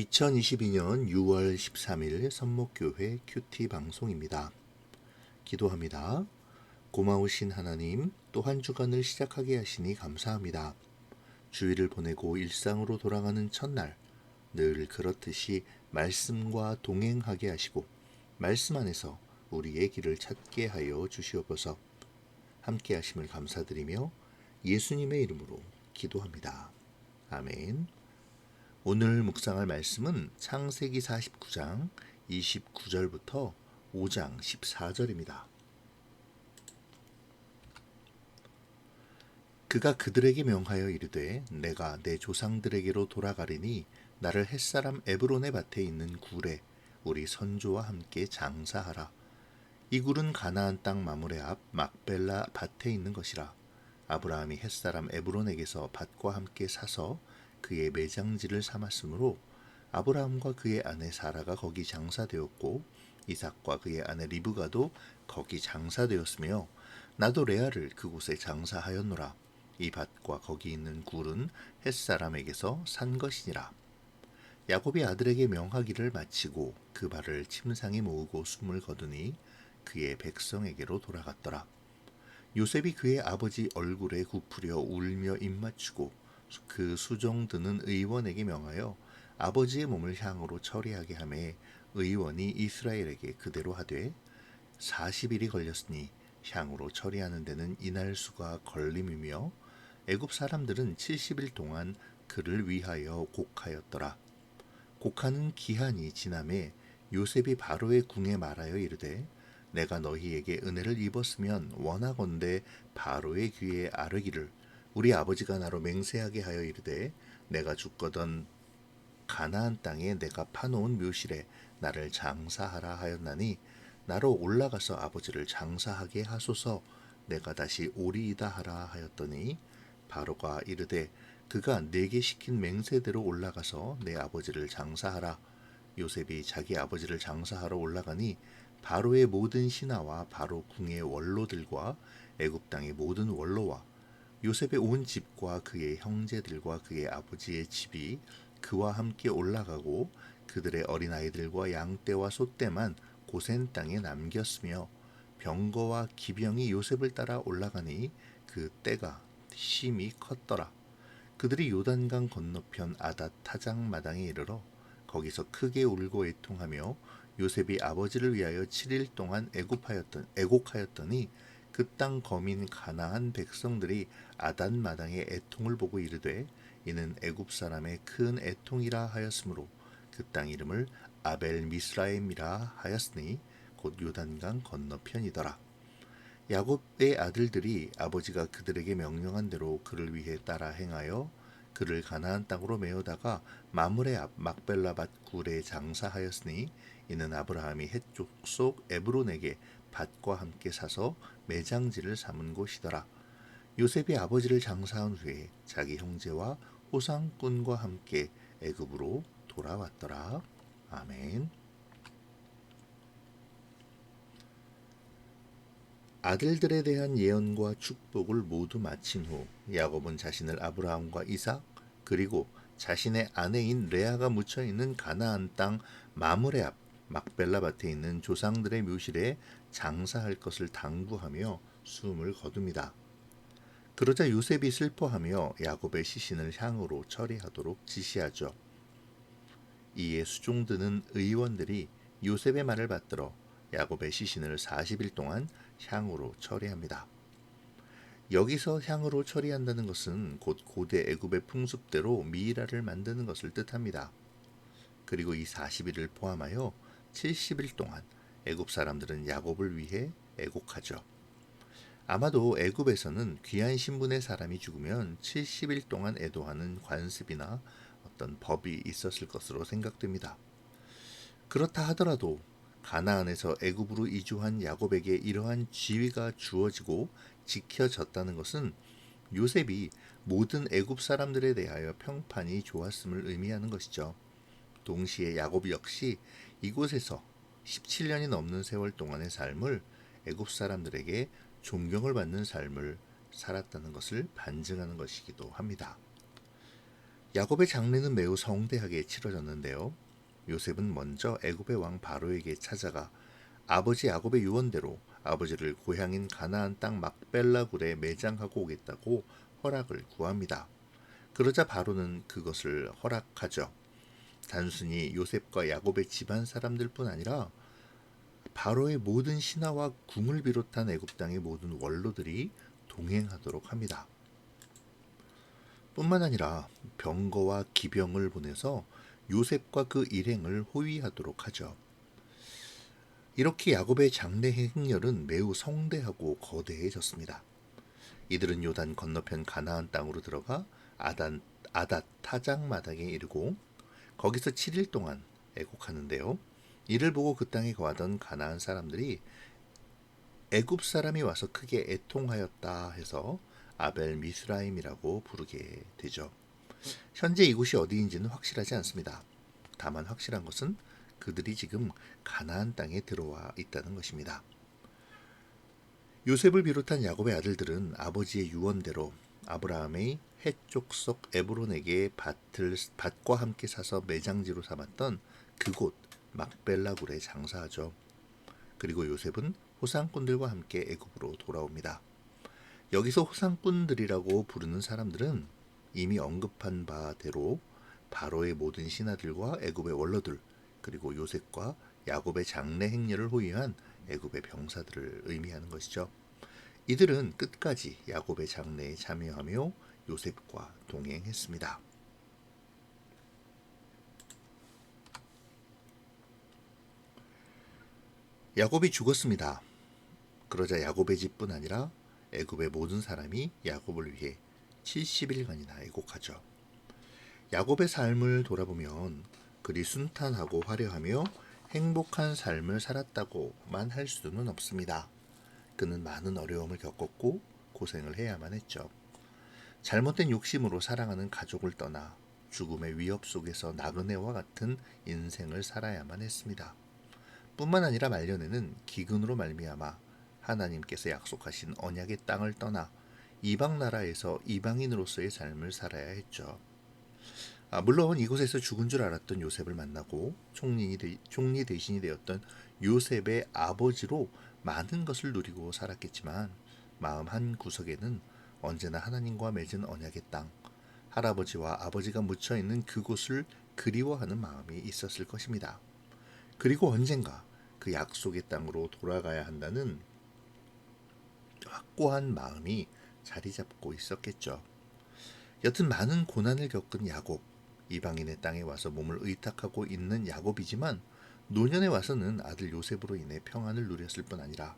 2022년 6월 13일 선목교회 큐티 방송입니다. 기도합니다. 고마우신 하나님, 또 한 주간을 시작하게 하시니 감사합니다. 주일을 보내고 일상으로 돌아가는 첫날, 늘 그렇듯이 말씀과 동행하게 하시고 말씀 안에서 우리의 길을 찾게 하여 주시옵소서. 함께 하심을 감사드리며 예수님의 이름으로 기도합니다. 아멘. 오늘 묵상할 말씀은 창세기 49장 29절부터 5장 14절입니다. 그가 그들에게 명하여 이르되 내가 내 조상들에게로 돌아가리니 나를 햇사람 에브론의 밭에 있는 굴에 우리 선조와 함께 장사하라. 이 굴은 가나안 땅 마므레 앞 막벨라 밭에 있는 것이라. 아브라함이 햇사람 에브론에게서 밭과 함께 사서 그의 매장지를 삼았으므로 아브라함과 그의 아내 사라가 거기 장사되었고 이삭과 그의 아내 리브가도 거기 장사되었으며 나도 레아를 그곳에 장사하였노라. 이 밭과 거기 있는 굴은 햇사람에게서 산 것이니라. 야곱이 아들에게 명하기를 마치고 그 발을 침상에 모으고 숨을 거두니 그의 백성에게로 돌아갔더라. 요셉이 그의 아버지 얼굴에 굽으려 울며 입맞추고 그 수종 드는 의원에게 명하여 아버지의 몸을 향으로 처리하게 하매 의원이 이스라엘에게 그대로 하되 40일이 걸렸으니 향으로 처리하는 데는 이날 수가 걸림이며 애굽 사람들은 70일 동안 그를 위하여 곡하였더라. 곡하는 기한이 지남에 요셉이 바로의 궁에 말하여 이르되 내가 너희에게 은혜를 입었으면 원하건대 바로의 귀에 아뢰기를 우리 아버지가 나로 맹세하게 하여 이르되 내가 죽거든 가나안 땅에 내가 파놓은 묘실에 나를 장사하라 하였나니 나로 올라가서 아버지를 장사하게 하소서. 내가 다시 오리이다 하라 하였더니 바로가 이르되 그가 내게 시킨 맹세대로 올라가서 내 아버지를 장사하라. 요셉이 자기 아버지를 장사하러 올라가니 바로의 모든 신하와 바로 궁의 원로들과 애굽 땅의 모든 원로와 요셉의 온 집과 그의 형제들과 그의 아버지의 집이 그와 함께 올라가고 그들의 어린아이들과 양떼와 소떼만 고센 땅에 남겼으며 병거와 기병이 요셉을 따라 올라가니 그 때가 심히 컸더라. 그들이 요단강 건너편 아닷 타장 마당에 이르러 거기서 크게 울고 애통하며 요셉이 아버지를 위하여 7일 동안 애곡하였더니 그 땅 거민 가나안 백성들이 아닷 마당의 애통을 보고 이르되 이는 애굽 사람의 큰 애통이라 하였으므로 그 땅 이름을 아벨 미스라임이라 하였으니 곧 요단강 건너편이더라. 야곱의 아들들이 아버지가 그들에게 명령한 대로 그를 위해 따라 행하여 그를 가나안 땅으로 메어다가 마므레 앞 막벨라 밭 굴에 장사하였으니 이는 아브라함이 헷 족속 에브론에게 밭과 함께 사서 매장지를 삼은 곳이더라. 요셉이 아버지를 장사한 후에 자기 형제와 호상꾼과 함께 애굽으로 돌아왔더라. 아멘. 아들들에 대한 예언과 축복을 모두 마친 후 야곱은 자신을 아브라함과 이삭 그리고 자신의 아내인 레아가 묻혀 있는 가나안 땅 마므레 앞 막벨라 밭에 있는 조상들의 묘실에 장사할 것을 당부하며 숨을 거둡니다. 그러자 요셉이 슬퍼하며 야곱의 시신을 향으로 처리하도록 지시하죠. 이에 수종드는 의원들이 요셉의 말을 받들어 야곱의 시신을 40일 동안 향으로 처리합니다. 여기서 향으로 처리한다는 것은 곧 고대 애굽의 풍습대로 미이라를 만드는 것을 뜻합니다. 그리고 이 40일을 포함하여 70일 동안 애굽 사람들은 야곱을 위해 애곡하죠. 아마도 애굽에서는 귀한 신분의 사람이 죽으면 70일 동안 애도하는 관습이나 어떤 법이 있었을 것으로 생각됩니다. 그렇다 하더라도 가나안에서 애굽으로 이주한 야곱에게 이러한 지위가 주어지고 지켜졌다는 것은 요셉이 모든 애굽 사람들에 대하여 평판이 좋았음을 의미하는 것이죠. 동시에 야곱 역시 이곳에서 17년이 넘는 세월 동안의 삶을 애굽 사람들에게 존경을 받는 삶을 살았다는 것을 반증하는 것이기도 합니다. 야곱의 장례는 매우 성대하게 치러졌는데요. 요셉은 먼저 애굽의 왕 바로에게 찾아가 아버지 야곱의 유언대로 아버지를 고향인 가나안 땅 막벨라 굴에 매장하고 오겠다고 허락을 구합니다. 그러자 바로는 그것을 허락하죠. 단순히 요셉과 야곱의 집안 사람들뿐 아니라 바로의 모든 신하와 궁을 비롯한 애굽 땅의 모든 원로들이 동행하도록 합니다. 뿐만 아니라 병거와 기병을 보내서 요셉과 그 일행을 호위하도록 하죠. 이렇게 야곱의 장래 행렬은 매우 성대하고 거대해졌습니다. 이들은 요단 건너편 가나안 땅으로 들어가 아닷 타작 마당에 이르고 거기서 7일 동안 애곡하는데요. 이를 보고 그 땅에 거하던 가나안 사람들이 애굽 사람이 와서 크게 애통하였다 해서 아벨 미스라임이라고 부르게 되죠. 현재 이곳이 어디인지는 확실하지 않습니다. 다만 확실한 것은 그들이 지금 가나안 땅에 들어와 있다는 것입니다. 요셉을 비롯한 야곱의 아들들은 아버지의 유언대로 아브라함의 헷 족속 에브론에게 밭과 함께 사서 매장지로 삼았던 그곳 막벨라 굴에 장사하죠. 그리고 요셉은 호상꾼들과 함께 애굽으로 돌아옵니다. 여기서 호상꾼들이라고 부르는 사람들은 이미 언급한 바대로 바로의 모든 신하들과 애굽의 원로들, 그리고 요셉과 야곱의 장래 행렬을 호위한 애굽의 병사들을 의미하는 것이죠. 이들은 끝까지 야곱의 장래에 참여하며 요셉과 동행했습니다. 야곱이 죽었습니다. 그러자 야곱의 집뿐 아니라 애굽의 모든 사람이 야곱을 위해 70일간이나 애곡하죠. 야곱의 삶을 돌아보면 그리 순탄하고 화려하며 행복한 삶을 살았다고만 할 수는 없습니다. 그는 많은 어려움을 겪었고 고생을 해야만 했죠. 잘못된 욕심으로 사랑하는 가족을 떠나 죽음의 위협 속에서 나그네와 같은 인생을 살아야만 했습니다. 뿐만 아니라 말년에는 기근으로 말미암아 하나님께서 약속하신 언약의 땅을 떠나 이방 나라에서 이방인으로서의 삶을 살아야 했죠. 물론 이곳에서 죽은 줄 알았던 요셉을 만나고 총리 대신이 되었던 요셉의 아버지로 많은 것을 누리고 살았겠지만 마음 한 구석에는 언제나 하나님과 맺은 언약의 땅, 할아버지와 아버지가 묻혀 있는 그곳을 그리워하는 마음이 있었을 것입니다. 그리고 언젠가 그 약속의 땅으로 돌아가야 한다는 확고한 마음이 자리 잡고 있었겠죠. 여튼 많은 고난을 겪은 야곱, 이방인의 땅에 와서 몸을 의탁하고 있는 야곱이지만 노년에 와서는 아들 요셉으로 인해 평안을 누렸을 뿐 아니라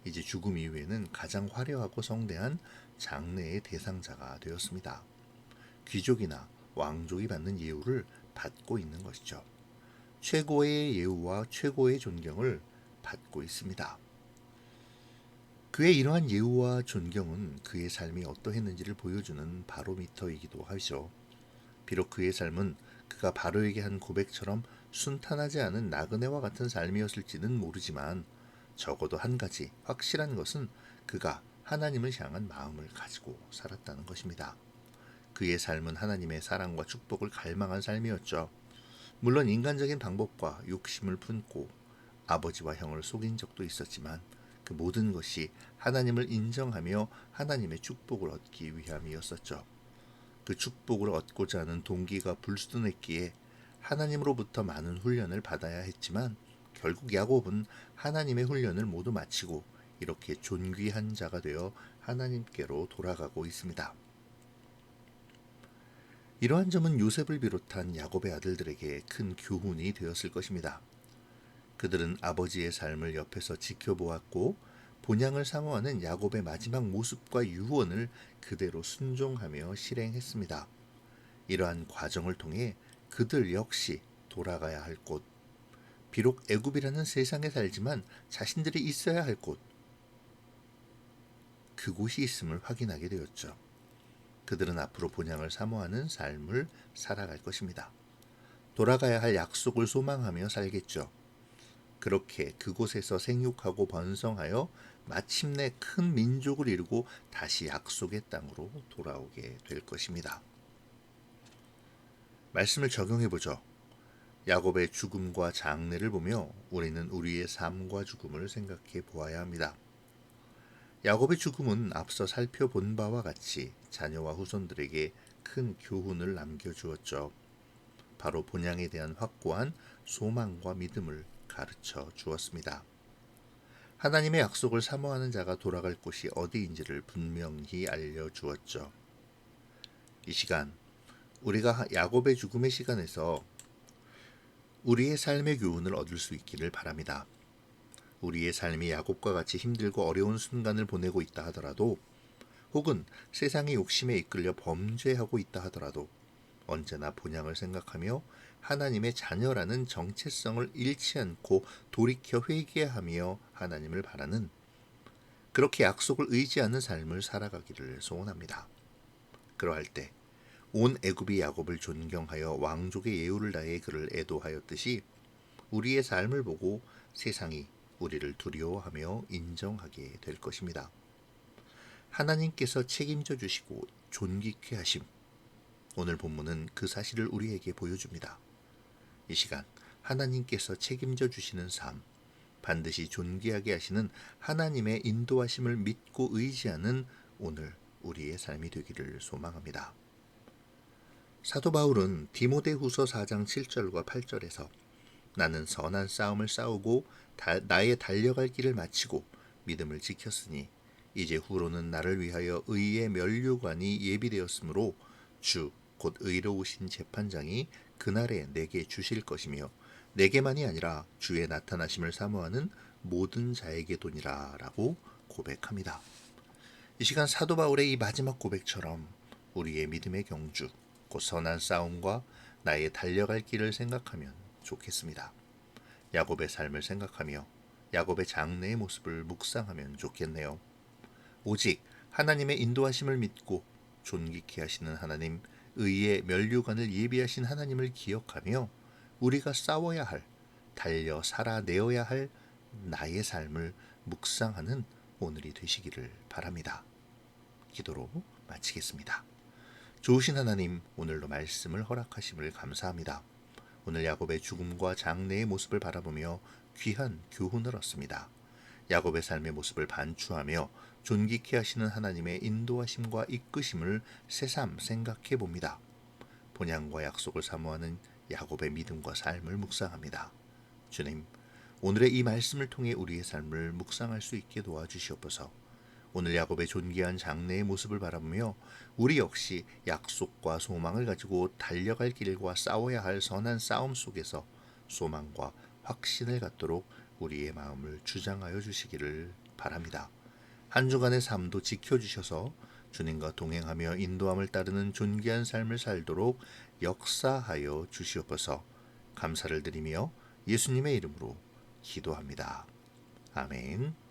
이제 죽음 이후에는 가장 화려하고 성대한 장래의 대상자가 되었습니다. 귀족이나 왕족이 받는 예우를 받고 있는 것이죠. 최고의 예우와 최고의 존경을 받고 있습니다. 그의 이러한 예우와 존경은 그의 삶이 어떠했는지를 보여주는 바로미터이기도 하죠. 비록 그의 삶은 그가 바로에게 한 고백처럼 순탄하지 않은 나그네와 같은 삶이었을지는 모르지만 적어도 한 가지 확실한 것은 그가 하나님을 향한 마음을 가지고 살았다는 것입니다. 그의 삶은 하나님의 사랑과 축복을 갈망한 삶이었죠. 물론 인간적인 방법과 욕심을 품고 아버지와 형을 속인 적도 있었지만 그 모든 것이 하나님을 인정하며 하나님의 축복을 얻기 위함이었었죠. 그 축복을 얻고자 하는 동기가 불순했기에 하나님으로부터 많은 훈련을 받아야 했지만 결국 야곱은 하나님의 훈련을 모두 마치고 이렇게 존귀한 자가 되어 하나님께로 돌아가고 있습니다. 이러한 점은 요셉을 비롯한 야곱의 아들들에게 큰 교훈이 되었을 것입니다. 그들은 아버지의 삶을 옆에서 지켜보았고 본향을 사모하는 야곱의 마지막 모습과 유언을 그대로 순종하며 실행했습니다. 이러한 과정을 통해 그들 역시 돌아가야 할 곳, 비록 애굽이라는 세상에 살지만 자신들이 있어야 할 곳, 그곳이 있음을 확인하게 되었죠. 그들은 앞으로 본향을 사모하는 삶을 살아갈 것입니다. 돌아가야 할 약속을 소망하며 살겠죠. 그렇게 그곳에서 생육하고 번성하여 마침내 큰 민족을 이루고 다시 약속의 땅으로 돌아오게 될 것입니다. 말씀을 적용해 보죠. 야곱의 죽음과 장래를 보며 우리는 우리의 삶과 죽음을 생각해 보아야 합니다. 야곱의 죽음은 앞서 살펴본 바와 같이 자녀와 후손들에게 큰 교훈을 남겨주었죠. 바로 본향에 대한 확고한 소망과 믿음을 가르쳐 주었습니다. 하나님의 약속을 사모하는 자가 돌아갈 곳이 어디인지를 분명히 알려주었죠. 이 시간, 우리가 야곱의 죽음의 시간에서 우리의 삶의 교훈을 얻을 수 있기를 바랍니다. 우리의 삶이 야곱과 같이 힘들고 어려운 순간을 보내고 있다 하더라도, 혹은 세상의 욕심에 이끌려 범죄하고 있다 하더라도 언제나 본향을 생각하며 하나님의 자녀라는 정체성을 잃지 않고 돌이켜 회개하며 하나님을 바라는, 그렇게 약속을 의지하는 삶을 살아가기를 소원합니다. 그러할 때 온 애굽이 야곱을 존경하여 왕족의 예우를 다해 그를 애도하였듯이 우리의 삶을 보고 세상이 우리를 두려워하며 인정하게 될 것입니다. 하나님께서 책임져 주시고 존귀케 하심, 오늘 본문은 그 사실을 우리에게 보여줍니다. 이 시간 하나님께서 책임져 주시는 삶, 반드시 존귀하게 하시는 하나님의 인도하심을 믿고 의지하는 오늘 우리의 삶이 되기를 소망합니다. 사도 바울은 디모데후서 4장 7절과 8절에서 나는 선한 싸움을 싸우고 나의 달려갈 길을 마치고 믿음을 지켰으니 이제 후로는 나를 위하여 의의 면류관이 예비되었으므로 주 곧 의로우신 재판장이 그날에 내게 주실 것이며 내게만이 아니라 주의 나타나심을 사모하는 모든 자에게도니라 라고 고백합니다. 이 시간 사도 바울의 이 마지막 고백처럼 우리의 믿음의 경주, 곧 선한 싸움과 나의 달려갈 길을 생각하면 좋겠습니다. 야곱의 삶을 생각하며 야곱의 장래의 모습을 묵상하면 좋겠네요. 오직 하나님의 인도하심을 믿고 존귀케 하시는 하나님, 의의 면류관을 예비하신 하나님을 기억하며 우리가 싸워야 할, 달려 살아내어야 할 나의 삶을 묵상하는 오늘이 되시기를 바랍니다. 기도로 마치겠습니다. 좋으신 하나님, 오늘도 말씀을 허락하심을 감사합니다. 오늘 야곱의 죽음과 장래의 모습을 바라보며 귀한 교훈을 얻습니다. 야곱의 삶의 모습을 반추하며 존귀케 하시는 하나님의 인도하심과 이끄심을 새삼 생각해 봅니다. 본향과 약속을 사모하는 야곱의 믿음과 삶을 묵상합니다. 주님, 오늘의 이 말씀을 통해 우리의 삶을 묵상할 수 있게 도와주시옵소서. 오늘 야곱의 존귀한 장래의 모습을 바라보며 우리 역시 약속과 소망을 가지고 달려갈 길과 싸워야 할 선한 싸움 속에서 소망과 확신을 갖도록 우리의 마음을 주장하여 주시기를 바랍니다. 한 주간의 삶도 지켜주셔서 주님과 동행하며 인도함을 따르는 존귀한 삶을 살도록 역사하여 주시옵소서. 감사를 드리며 예수님의 이름으로 기도합니다. 아멘.